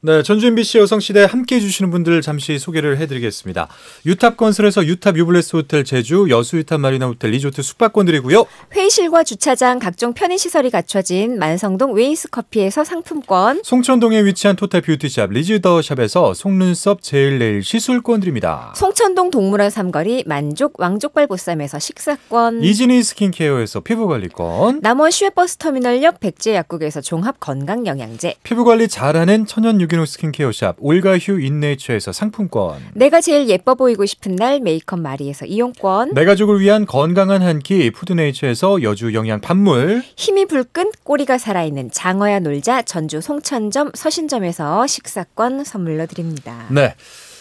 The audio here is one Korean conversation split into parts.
네, 전주 MBC 여성시대 함께해 주시는 분들 잠시 소개를 해드리겠습니다. 유탑건설에서 유탑 유블레스 호텔 제주, 여수유탑 마리나 호텔 리조트 숙박권 드리고요. 회의실과 주차장 각종 편의시설이 갖춰진 만성동 웨이스커피에서 상품권, 송천동에 위치한 토탈 뷰티샵 리즈더샵에서 속눈썹 제일네일 시술권 드립니다. 송천동 동물원 삼거리 만족 왕족발 보쌈에서 식사권, 이진희 스킨케어에서 피부관리권, 남원 시외버스터미널역 백제약국에서 종합건강영양제, 피부관리 잘하는 천연 유기농 스킨케어샵 올가휴 인네이처에서 상품권, 내가 제일 예뻐 보이고 싶은 날 메이크업 마리에서 이용권, 내 가족을 위한 건강한 한 끼 푸드네이처에서 여주 영양 밥물, 힘이 불끈 꼬리가 살아있는 장어야 놀자 전주 송천점 서신점에서 식사권 선물로 드립니다. 네,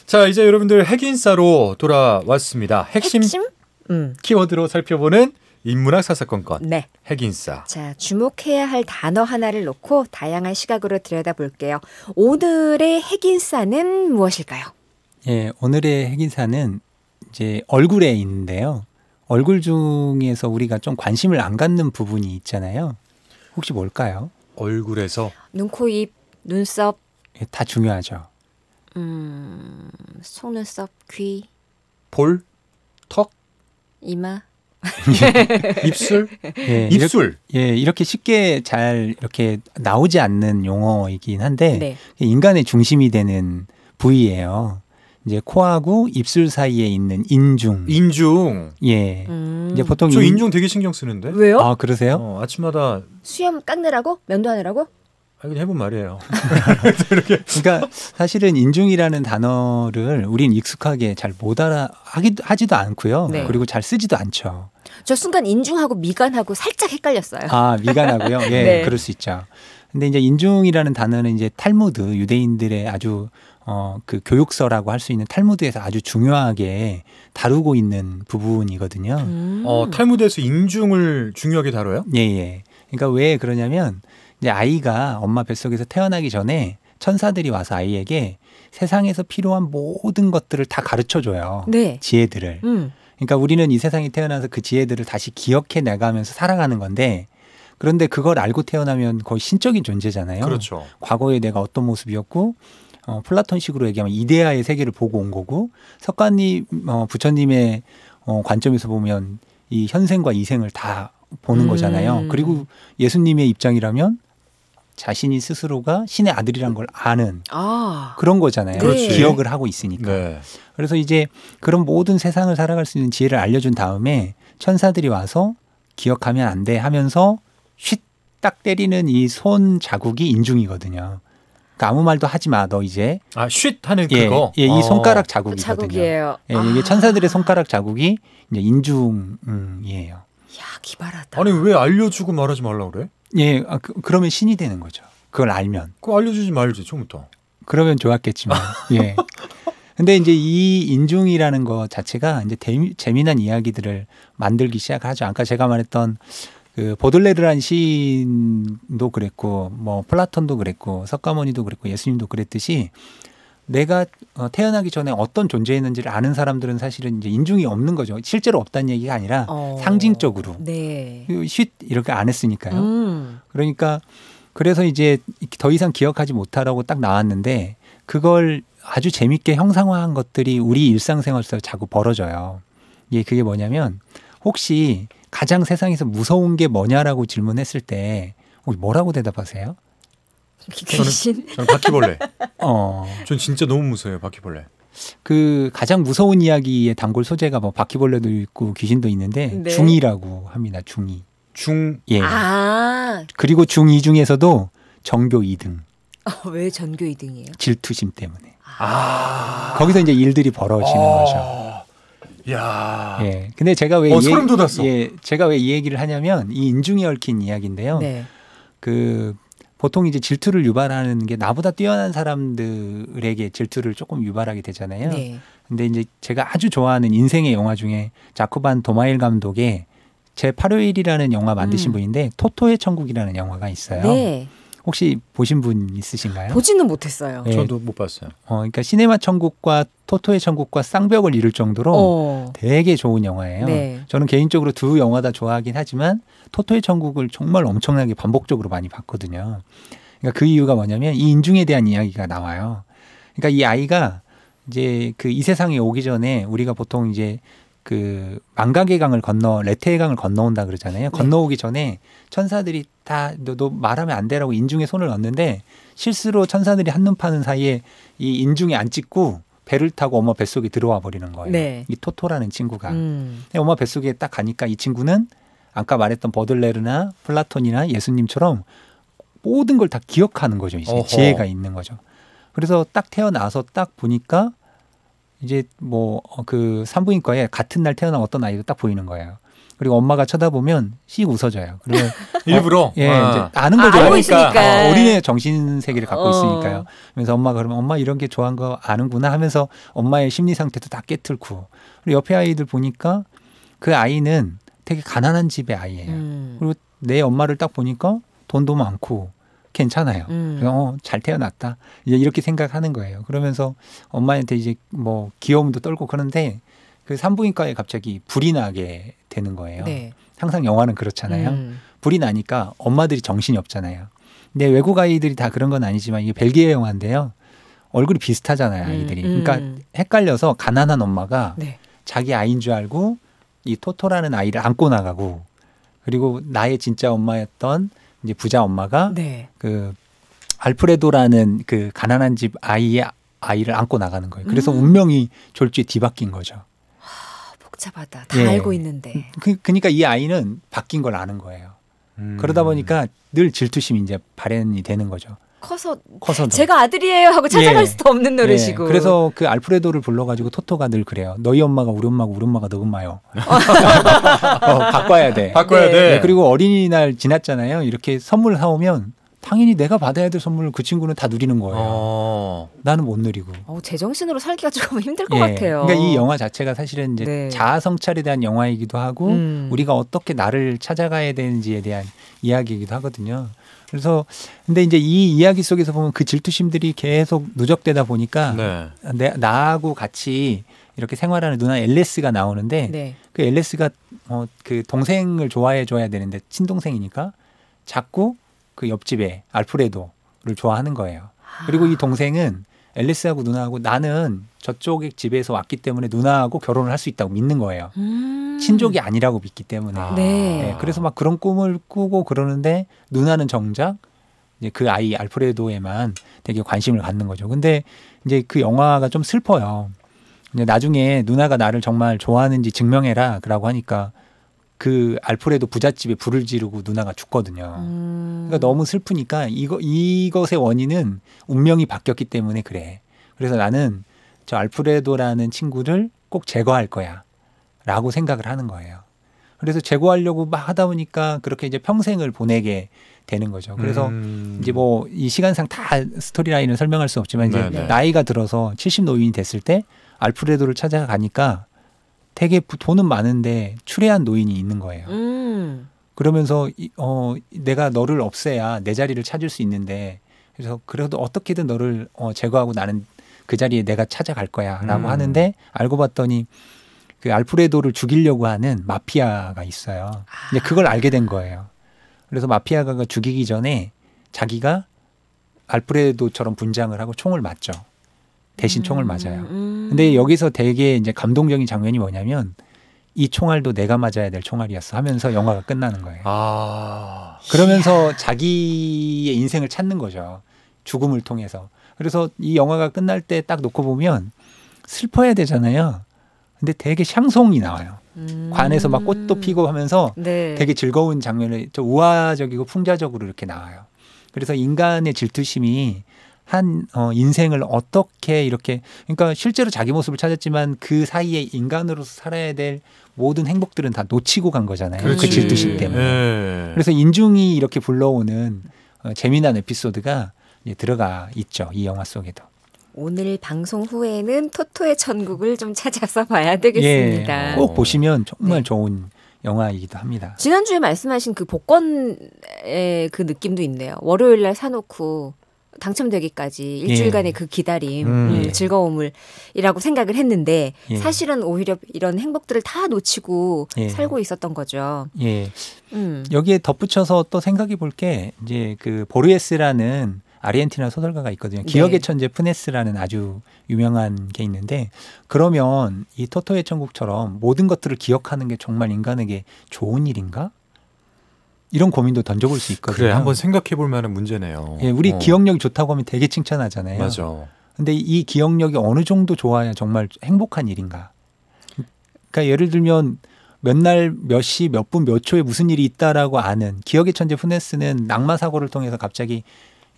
자 이제 여러분들 핵인싸로 돌아왔습니다. 핵심? 키워드로 살펴보는 인문학 사사건건. 네. 핵인싸. 자, 주목해야 할 단어 하나를 놓고 다양한 시각으로 들여다볼게요. 오늘의 핵인싸는 무엇일까요? 예, 오늘의 핵인싸는 이제 얼굴에 있는데요. 얼굴 중에서 우리가 좀 관심을 안 갖는 부분이 있잖아요. 혹시 뭘까요? 얼굴에서 눈, 코, 입, 눈썹. 예, 다 중요하죠. 속눈썹, 귀, 볼, 턱, 이마. 입술? 예, 입술. 이렇게 쉽게 잘 이렇게 나오지 않는 용어이긴 한데 네. 인간의 중심이 되는 부위예요. 이제 코하고 입술 사이에 있는 인중. 인중. 예. 이제 보통 저 인중 되게 신경 쓰는데. 왜요? 아, 그러세요? 아침마다 수염 깎느라고? 면도하느라고? 그냥 해본 말이에요. 그러니까 사실은 인중이라는 단어를 우린 익숙하게 잘 못 하지도 않고요. 네. 그리고 잘 쓰지도 않죠. 저 순간 인중하고 미간하고 살짝 헷갈렸어요. 아, 미간하고요? 예, 네. 그럴 수 있죠. 근데 이제 인중이라는 단어는 이제 탈무드, 유대인들의 아주 그 교육서라고 할 수 있는 탈무드에서 아주 중요하게 다루고 있는 부분이거든요. 탈무드에서 인중을 중요하게 다뤄요? 예, 예. 그러니까 왜 그러냐면 이제 아이가 엄마 뱃속에서 태어나기 전에 천사들이 와서 아이에게 세상에서 필요한 모든 것들을 다 가르쳐 줘요. 네. 지혜들을. 그러니까 우리는 이 세상에 태어나서 그 지혜들을 다시 기억해 나가면서 살아가는 건데 그런데 그걸 알고 태어나면 거의 신적인 존재잖아요. 그렇죠. 과거에 내가 어떤 모습이었고 플라톤식으로 얘기하면 이데아의 세계를 보고 온 거고 석가님 부처님의 관점에서 보면 이 현생과 이생을 다 보는 거잖아요. 그리고 예수님의 입장이라면 자신이 스스로가 신의 아들이란 걸 아는 그런 거잖아요. 네. 기억을 하고 있으니까. 네. 그래서 이제 그런 모든 세상을 살아갈 수 있는 지혜를 알려준 다음에 천사들이 와서 기억하면 안 돼 하면서 쉿 딱 때리는 이 손 자국이 인중이거든요. 그러니까 아무 말도 하지 마, 너 이제. 아, 쉿 하는 그거? 예, 이 손가락 자국이거든요. 자국이에요. 예, 이게 천사들의 손가락 자국이 이제 인중이에요. 야, 기발하다. 아니 왜 알려주고 말하지 말라고 그래? 예, 그러면 신이 되는 거죠. 그걸 알면. 그거 알려주지 말지 처음부터. 그러면 좋았겠지만. 예. 근데 이제 이 인중이라는 것 자체가 이제 재미난 이야기들을 만들기 시작하죠. 아까 제가 말했던 그 보들레르란 시인도 그랬고, 뭐 플라톤도 그랬고, 석가모니도 그랬고, 예수님도 그랬듯이 내가 태어나기 전에 어떤 존재였는지를 아는 사람들은 사실은 이제 인중이 없는 거죠. 실제로 없다는 얘기가 아니라 상징적으로. 네. 쉿 이렇게 안 했으니까요. 그러니까 그래서 이제 더 이상 기억하지 못하라고 딱 나왔는데 그걸 아주 재밌게 형상화한 것들이 우리 일상생활에서 자꾸 벌어져요. 이게 그게 뭐냐면 혹시 가장 세상에서 무서운 게 뭐냐라고 질문했을 때 뭐라고 대답하세요? 귀신? 저는 바퀴벌레. 전 진짜 너무 무서워요, 바퀴벌레. 그 가장 무서운 이야기의 단골 소재가 뭐 바퀴벌레도 있고 귀신도 있는데 네. 중이라고 합니다. 중이. 예. 그리고 중2 중에서도 전교 2등. 왜 전교 2등이에요? 질투심 때문에. 거기서 이제 일들이 벌어지는 거죠. 야. 예. 근데 제가 왜 소름 돋았어. 예. 제가 왜 이 얘기를 하냐면 이 인중에 얽힌 이야기인데요. 네. 그 보통 이제 질투를 유발하는 게 나보다 뛰어난 사람들에게 질투를 조금 유발하게 되잖아요. 네. 근데 이제 제가 아주 좋아하는 인생의 영화 중에 자쿠반 도마일 감독의 제 8회1이라는 영화 만드신 분인데 토토의 천국이라는 영화가 있어요. 네. 혹시 보신 분 있으신가요? 보지는 못했어요. 네. 저도 못 봤어요. 그러니까 시네마 천국과 토토의 천국과 쌍벽을 이룰 정도로 되게 좋은 영화예요. 네. 저는 개인적으로 두 영화 다 좋아하긴 하지만 토토의 천국을 정말 엄청나게 반복적으로 많이 봤거든요. 그러니까 그 이유가 뭐냐면 이 인중에 대한 이야기가 나와요. 그러니까 이 아이가 이제 그 이 세상에 오기 전에 우리가 보통 이제 그 망각의 강을 건너 레테의 강을 건너온다 그러잖아요. 건너오기 전에 천사들이 다 너 말하면 안 돼라고 인중에 손을 넣는데 실수로 천사들이 한눈 파는 사이에 이 인중에 안 찍고 배를 타고 엄마 뱃속에 들어와 버리는 거예요. 네. 이 토토라는 친구가. 엄마 뱃속에 딱 가니까 이 친구는 아까 말했던 버들레르나 플라톤이나 예수님처럼 모든 걸 다 기억하는 거죠. 이제 어허. 지혜가 있는 거죠. 그래서 딱 태어나서 딱 보니까 이제 뭐 그 산부인과에 같은 날 태어난 어떤 아이도 딱 보이는 거예요. 그리고 엄마가 쳐다보면 씩 웃어줘요. 그러면 일부러 예, 아. 이제 아는 거죠. 알고 있으니까. 어린애 정신 세계를 갖고 어. 있으니까요. 그래서 엄마가 그러면 엄마 이런 게 좋아한 거 아는구나 하면서 엄마의 심리 상태도 다 깨틀고. 그리고 옆에 아이들 보니까 그 아이는 되게 가난한 집의 아이예요. 그리고 내 엄마를 딱 보니까 돈도 많고 괜찮아요. 그래서 잘 태어났다. 이제 이렇게 생각하는 거예요. 그러면서 엄마한테 이제 뭐 귀여움도 떨고 그러는데 그 산부인과에 갑자기 불이 나게 되는 거예요. 네. 항상 영화는 그렇잖아요. 불이 나니까 엄마들이 정신이 없잖아요. 근데 외국 아이들이 다 그런 건 아니지만 이게 벨기에 영화인데요. 얼굴이 비슷하잖아요, 아이들이. 그러니까 헷갈려서 가난한 엄마가 네. 자기 아이인 줄 알고 이 토토라는 아이를 안고 나가고 그리고 나의 진짜 엄마였던 이제 부자 엄마가 네. 그 알프레도라는 그 가난한 집 아이의 아이를 안고 나가는 거예요. 그래서 운명이 졸지에 뒤바뀐 거죠. 복잡하다. 다 예. 알고 있는데. 그러니까 이 아이는 바뀐 걸 아는 거예요. 그러다 보니까 늘 질투심이 이제 발현이 되는 거죠. 커서도. 제가 아들이에요 하고 찾아갈 예. 수도 없는 노릇이고. 예. 그래서 그 알프레도를 불러가지고 토토가 늘 그래요. 너희 엄마가 우리 엄마고 우리 엄마가 너 엄마요. 바꿔야 돼. 바꿔야 네. 돼. 네, 그리고 어린이날 지났잖아요. 이렇게 선물 사오면 당연히 내가 받아야 될 선물을 그 친구는 다 누리는 거예요. 나는 못 누리고. 제정신으로 살기가 조금 힘들 것 예. 같아요. 그러니까 이 영화 자체가 사실은 이제 네. 자아 성찰에 대한 영화이기도 하고 우리가 어떻게 나를 찾아가야 되는지에 대한 이야기이기도 하거든요. 그래서 근데 이제 이 이야기 속에서 보면 그 질투심들이 계속 누적되다 보니까 네. 나하고 같이 이렇게 생활하는 누나 엘레스가 나오는데 네. 그 엘레스가 그 동생을 좋아해 줘야 되는데 친동생이니까 자꾸 그 옆집에 알프레도를 좋아하는 거예요. 그리고 이 동생은 앨리스하고 누나하고 나는 저쪽의 집에서 왔기 때문에 누나하고 결혼을 할 수 있다고 믿는 거예요. 친족이 아니라고 믿기 때문에. 네. 네, 그래서 막 그런 꿈을 꾸고 그러는데 누나는 정작 이제 그 아이 알프레도에만 되게 관심을 갖는 거죠. 근데 이제 그 영화가 좀 슬퍼요. 이제 나중에 누나가 나를 정말 좋아하는지 증명해라라고 하니까 그 알프레도 부잣집에 불을 지르고 누나가 죽거든요. 그러니까 너무 슬프니까 이것의 원인은 운명이 바뀌었기 때문에 그래. 그래서 나는 저 알프레도라는 친구를 꼭 제거할 거야 라고 생각을 하는 거예요. 그래서 제거하려고 막 하다 보니까 그렇게 이제 평생을 보내게 되는 거죠. 그래서 이제 뭐 이 시간상 다 스토리라인을 설명할 수 없지만 이제 나이가 들어서 70 노인이 됐을 때 알프레도를 찾아가니까 되게 돈은 많은데 추레한 노인이 있는 거예요. 그러면서 내가 너를 없애야 내 자리를 찾을 수 있는데 그래서 그래도 어떻게든 너를 제거하고 나는 그 자리에 내가 찾아갈 거야라고 하는데 알고 봤더니 그 알프레도를 죽이려고 하는 마피아가 있어요. 근데 그걸 알게 된 거예요. 그래서 마피아가 죽이기 전에 자기가 알프레도처럼 분장을 하고 총을 맞죠. 대신 총을 맞아요. 근데 여기서 되게 이제 감동적인 장면이 뭐냐면 이 총알도 내가 맞아야 될 총알이었어 하면서 영화가 끝나는 거예요. 그러면서 자기의 인생을 찾는 거죠. 죽음을 통해서. 그래서 이 영화가 끝날 때 딱 놓고 보면 슬퍼야 되잖아요. 근데 되게 샹송이 나와요. 관에서 막 꽃도 피고 하면서 네. 되게 즐거운 장면을 좀 우화적이고 풍자적으로 이렇게 나와요. 그래서 인간의 질투심이 한 인생을 어떻게 이렇게 그러니까 실제로 자기 모습을 찾았지만 그 사이에 인간으로서 살아야 될 모든 행복들은 다 놓치고 간 거잖아요. 그렇지. 그 질투심 때문에. 그래서 인중이 이렇게 불러오는 재미난 에피소드가 이제 들어가 있죠. 이 영화 속에도. 오늘 방송 후에는 토토의 천국을 좀 찾아서 봐야 되겠습니다. 예, 꼭 보시면 정말 네. 좋은 영화이기도 합니다. 지난주에 말씀하신 그 복권의 그 느낌도 있네요. 월요일 날 사놓고 당첨되기까지 일주일간의 그 기다림, 예. 즐거움이라고 생각을 했는데 예. 사실은 오히려 이런 행복들을 다 놓치고 예. 살고 있었던 거죠. 예. 여기에 덧붙여서 또 생각해 볼 게 이제 그 보르헤스라는 아르헨티나 소설가가 있거든요. 기억의 천재 푸네스라는 아주 유명한 게 있는데 그러면 이 토토의 천국처럼 모든 것들을 기억하는 게 정말 인간에게 좋은 일인가? 이런 고민도 던져볼 수 있거든요. 그래, 한번 생각해 볼 만한 문제네요. 예, 우리 기억력이 좋다고 하면 되게 칭찬하잖아요. 맞아. 근데 이 기억력이 어느 정도 좋아야 정말 행복한 일인가? 그러니까 예를 들면 몇 날, 몇 시, 몇 분, 몇 초에 무슨 일이 있다라고 아는 기억의 천재 푸네스는 낙마 사고를 통해서 갑자기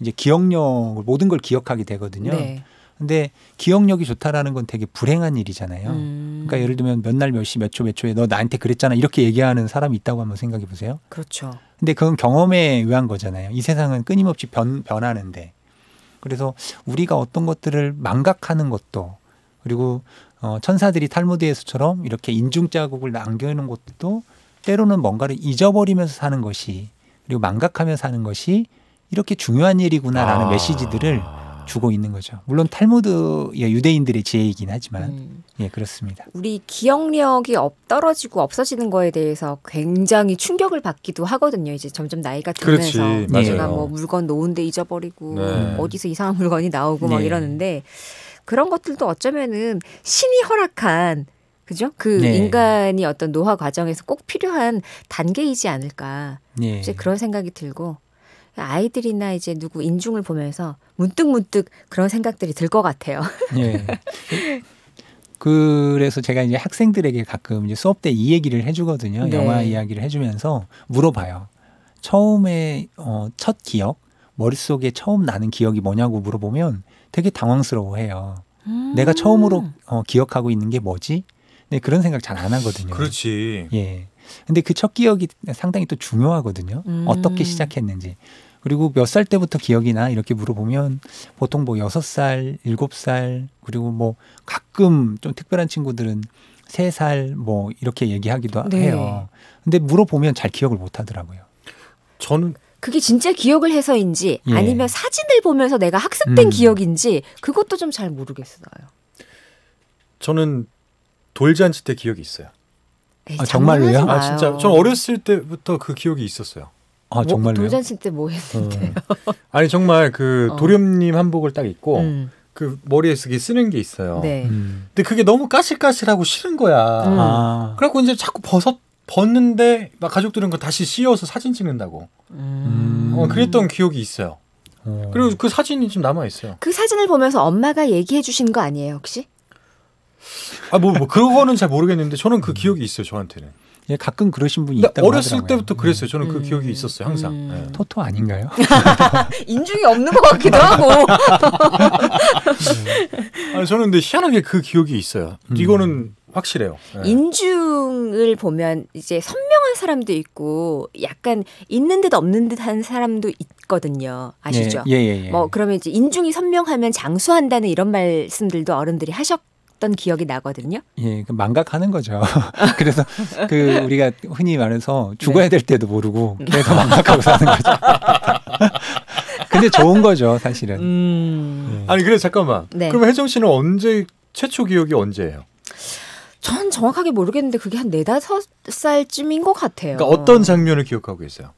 이제 기억력을 모든 걸 기억하게 되거든요. 네. 근데 기억력이 좋다라는 건 되게 불행한 일이잖아요. 그러니까 예를 들면 몇 날, 몇 시, 몇 초, 몇 초에 너 나한테 그랬잖아 이렇게 얘기하는 사람이 있다고 한번 생각해 보세요. 그렇죠. 근데 그건 경험에 의한 거잖아요. 이 세상은 끊임없이 변하는데. 그래서 우리가 어떤 것들을 망각하는 것도 그리고 천사들이 탈무드에서처럼 이렇게 인중 자국을 남겨놓은 것도 때로는 뭔가를 잊어버리면서 사는 것이 그리고 망각하면서 사는 것이 이렇게 중요한 일이구나라는 메시지들을 주고 있는 거죠. 물론 탈무드의 유대인들의 지혜이긴 하지만 예, 그렇습니다. 우리 기억력이 떨어지고 없어지는 거에 대해서 굉장히 충격을 받기도 하거든요. 이제 점점 나이가 들면서 그렇지, 맞아요. 제가 뭐 물건 놓은데 잊어버리고 네. 어디서 이상한 물건이 나오고 막 네. 이러는데 그런 것들도 어쩌면은 신이 허락한 그죠? 그 네. 인간이 어떤 노화 과정에서 꼭 필요한 단계이지 않을까. 예. 이제 그런 생각이 들고 아이들이나 이제 누구 인중을 보면서 문득 그런 생각들이 들 것 같아요. 예. 그래서 제가 이제 학생들에게 가끔 이제 수업 때 이 얘기를 해주거든요. 네. 영화 이야기를 해주면서 물어봐요. 처음에 첫 기억, 머릿속에 처음 나는 기억이 뭐냐고 물어보면 되게 당황스러워해요. 내가 처음으로 기억하고 있는 게 뭐지? 네, 그런 생각 잘 안 하거든요. 그렇지. 예. 근데 그 첫 기억이 상당히 또 중요하거든요. 어떻게 시작했는지. 그리고 몇 살 때부터 기억이 나? 이렇게 물어보면 보통 뭐 6살, 7살, 그리고 뭐 가끔 좀 특별한 친구들은 3살 뭐 이렇게 얘기하기도 네. 해요. 근데 물어보면 잘 기억을 못 하더라고요. 저는 그게 진짜 기억을 해서인지 예. 아니면 사진을 보면서 내가 학습된 기억인지 그것도 좀 잘 모르겠어요. 저는 돌잔치 때 기억이 있어요. 에이, 아, 정말로요? 장난하지 아 마요. 진짜. 전 어렸을 때부터 그 기억이 있었어요. 아, 정말로요? 돌잔치 때 뭐 했는데요? 아니 정말 그 도련님 한복을 딱 입고 그 머리에 쓰는 게 있어요. 네. 근데 그게 너무 까실까실하고 싫은 거야. 아, 그래갖고 이제 자꾸 벗는데 막 가족들은 그거 다시 씌워서 사진 찍는다고. 그랬던 기억이 있어요. 그리고 그 사진이 지금 남아 있어요. 그 사진을 보면서 엄마가 얘기해 주신 거 아니에요, 혹시? 아 뭐 그거는 잘 모르겠는데 저는 그 기억이 있어요. 저한테는. 예, 가끔 그러신 분이 근데 있다고 어렸을 하더라고요. 때부터 그랬어요. 저는 그 기억이 있었어요. 항상. 네. 토토 아닌가요? 인중이 없는 것 같기도 하고. 아니 저는 근데 희한하게 그 기억이 있어요. 이거는 확실해요. 네. 인중을 보면 이제 선명한 사람도 있고 약간 있는 듯 없는 듯한 사람도 있거든요. 아시죠? 예. 뭐 그러면 이제 인중이 선명하면 장수한다는 이런 말씀들도 어른들이 하셨던 기억이 나거든요. 예, 그 망각하는 거죠. 그래서 그 우리가 흔히 말해서 죽어야 될 때도 모르고 계속 망각하고 사는 거죠. 근데 좋은 거죠, 사실은. 아니 그래 잠깐만. 네. 그럼 혜정 씨는 언제 최초 기억이 언제예요? 전 정확하게 모르겠는데 그게 한 4-5살쯤인 것 같아요. 그러니까 어떤 장면을 기억하고 계세요?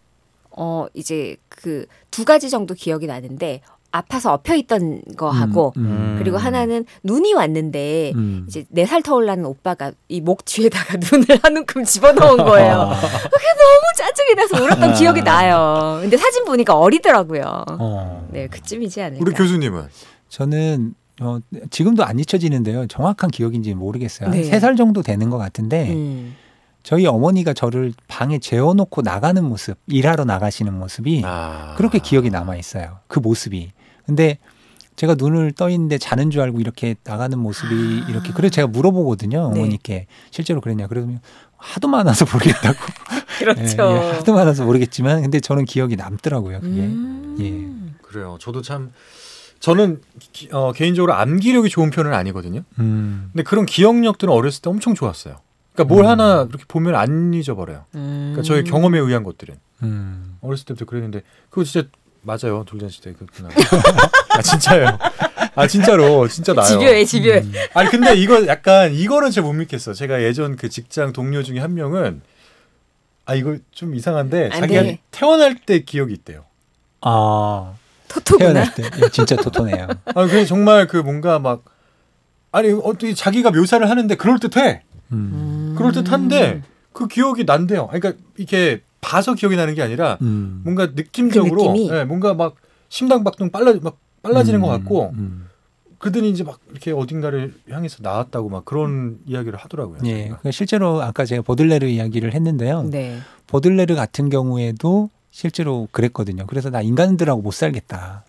이제 그 2가지 정도 기억이 나는데 아파서 엎혀 있던 거 하고 그리고 하나는 눈이 왔는데 이제 4살 터울라는 오빠가 이 목 뒤에다가 눈을 한 움큼 집어넣은 거예요. 그게 너무 짜증이 나서 울었던 기억이 나요. 근데 사진 보니까 어리더라고요. 네, 그쯤이지 않을까. 우리 교수님은? 저는 지금도 안 잊혀지는데요. 정확한 기억인지 모르겠어요. 네. 3살 정도 되는 것 같은데 저희 어머니가 저를 방에 재워놓고 나가는 모습, 일하러 나가시는 모습이 그렇게 기억이 남아 있어요. 그 모습이. 근데 제가 눈을 떠 있는데 자는 줄 알고 이렇게 나가는 모습이 이렇게. 그래서 제가 물어보거든요. 네. 어머니께 실제로 그랬냐. 그러면 하도 많아서 모르겠다고. 그렇죠. 예, 하도 많아서 모르겠지만 근데 저는 기억이 남더라고요. 그게. 예. 그래요. 저도 참 저는 개인적으로 암기력이 좋은 편은 아니거든요. 근데 그런 기억력들은 어렸을 때 엄청 좋았어요. 그러니까 뭘 하나 이렇게 보면 안 잊어버려요. 그러니까 저의 경험에 의한 것들은 어렸을 때부터 그랬는데 그거 진짜 맞아요. 돌잔치 때 그렇구나. 아 진짜요. 아 진짜로 진짜 나요. 집요해. 아니 근데 이거 약간 이거는 제가 못 믿겠어. 제가 예전 그 직장 동료 중에 한 명은 아 이거 좀 이상한데 자기가 네. 태어날 때 기억이 있대요. 아 토토구나. 태어날 때 예, 진짜 토토네요. 아 그래 정말 그 뭔가 막 아니 어떻게 자기가 묘사를 하는데 그럴 듯해. 그럴 듯한데 그 기억이 난대요. 그러니까 이렇게 봐서 기억이 나는 게 아니라 뭔가 느낌적으로 그 느낌이? 예, 뭔가 막 심장박동 빨라지는 것 같고 그들이 이제 막 이렇게 어딘가를 향해서 나왔다고 막 그런 이야기를 하더라고요. 예, 그러니까 실제로 아까 제가 보들레르 이야기를 했는데요. 네. 보들레르 같은 경우에도 실제로 그랬거든요. 그래서 나 인간들하고 못 살겠다.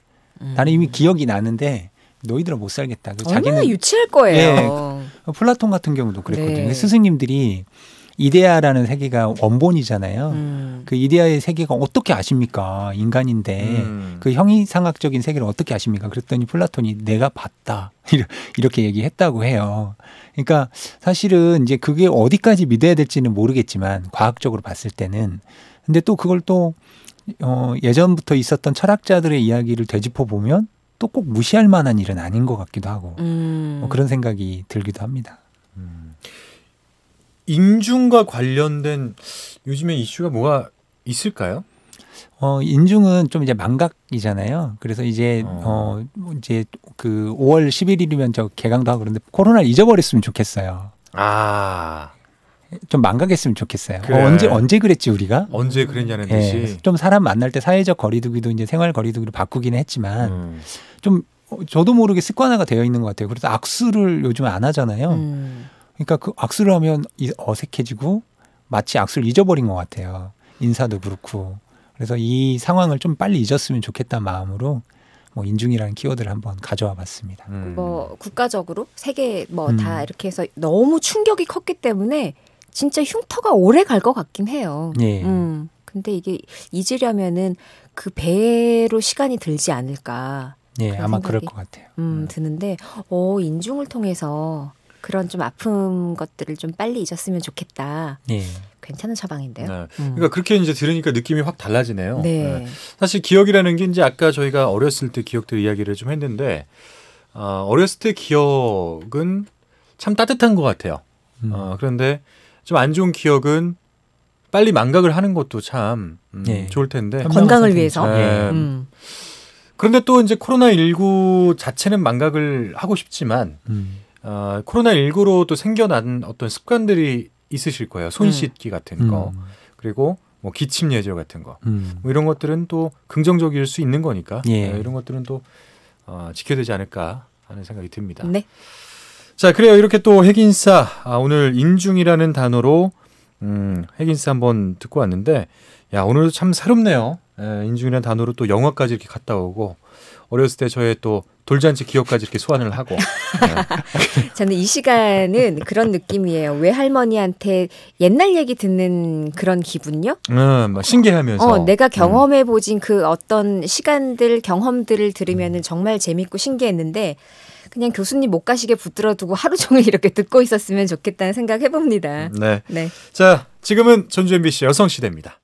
나는 이미 기억이 나는데 너희들하고 못 살겠다. 얼마나 유치할 거예요. 플라톤 같은 경우도 그랬거든요. 네. 스승님들이 이데아라는 세계가 원본이잖아요. 그 이데아의 세계가 어떻게 아십니까? 인간인데 그 형이상학적인 세계를 어떻게 아십니까? 그랬더니 플라톤이 내가 봤다 이렇게 얘기했다고 해요. 그러니까 사실은 이제 그게 어디까지 믿어야 될지는 모르겠지만 과학적으로 봤을 때는 근데 또 그걸 또 예전부터 있었던 철학자들의 이야기를 되짚어 보면 또 꼭 무시할 만한 일은 아닌 것 같기도 하고 뭐 그런 생각이 들기도 합니다. 인중과 관련된 요즘에 이슈가 뭐가 있을까요? 인중은 좀 이제 망각이잖아요. 그래서 이제 이제 그 5월 11일이면 저 개강도 하고 그런데 코로나를 잊어버렸으면 좋겠어요. 아 좀 망각했으면 좋겠어요. 그래. 언제 그랬지 우리가? 언제 그랬냐는 예, 듯이. 좀 사람 만날 때 사회적 거리두기도 이제 생활 거리두기로 바꾸기는 했지만 좀 저도 모르게 습관화가 되어 있는 것 같아요. 그래서 악수를 요즘 안 하잖아요. 그러니까 그 악수를 하면 어색해지고 마치 악수를 잊어버린 것 같아요. 인사도 그렇고. 그래서 이 상황을 좀 빨리 잊었으면 좋겠다는 마음으로 뭐 인중이라는 키워드를 한번 가져와 봤습니다. 뭐 국가적으로 세계 뭐 다 이렇게 해서 너무 충격이 컸기 때문에 진짜 흉터가 오래 갈 것 같긴 해요. 예. 근데 이게 잊으려면은 그 배로 시간이 들지 않을까. 예, 아마 생각이, 그럴 것 같아요. 드는데, 인중을 통해서 그런 좀 아픈 것들을 좀 빨리 잊었으면 좋겠다. 예. 괜찮은 처방인데요. 네. 그러니까 그렇게 이제 들으니까 느낌이 확 달라지네요. 네. 사실 기억이라는 게 이제 아까 저희가 어렸을 때 기억들 이야기를 좀 했는데 어렸을 때 기억은 참 따뜻한 것 같아요. 그런데 좀 안 좋은 기억은 빨리 망각을 하는 것도 참 예. 좋을 텐데 건강을 위해서. 네. 그런데 또 이제 코로나19 자체는 망각을 하고 싶지만 코로나19로 또 생겨난 어떤 습관들이 있으실 거예요. 손 씻기 같은 거 그리고 뭐 기침 예절 같은 거 뭐 이런 것들은 또 긍정적일 수 있는 거니까 예. 이런 것들은 또 지켜야 되지 않을까 하는 생각이 듭니다. 네. 자, 그래요. 이렇게 또 핵인싸 오늘 인중이라는 단어로 핵인싸 한번 듣고 왔는데 야 오늘도 참 새롭네요. 인중이라는 단어로 또 영화까지 이렇게 갔다 오고 어렸을 때 저의 또 돌잔치 기억까지 이렇게 소환을 하고 저는 이 시간은 그런 느낌이에요. 외할머니한테 옛날 얘기 듣는 그런 기분요? 막 신기하면서 내가 경험해보진 그 어떤 시간들, 경험들을 들으면 정말 재밌고 신기했는데 그냥 교수님 못 가시게 붙들어 두고 하루 종일 이렇게 듣고 있었으면 좋겠다는 생각 해봅니다. 네. 네. 자, 지금은 전주 MBC 여성시대입니다.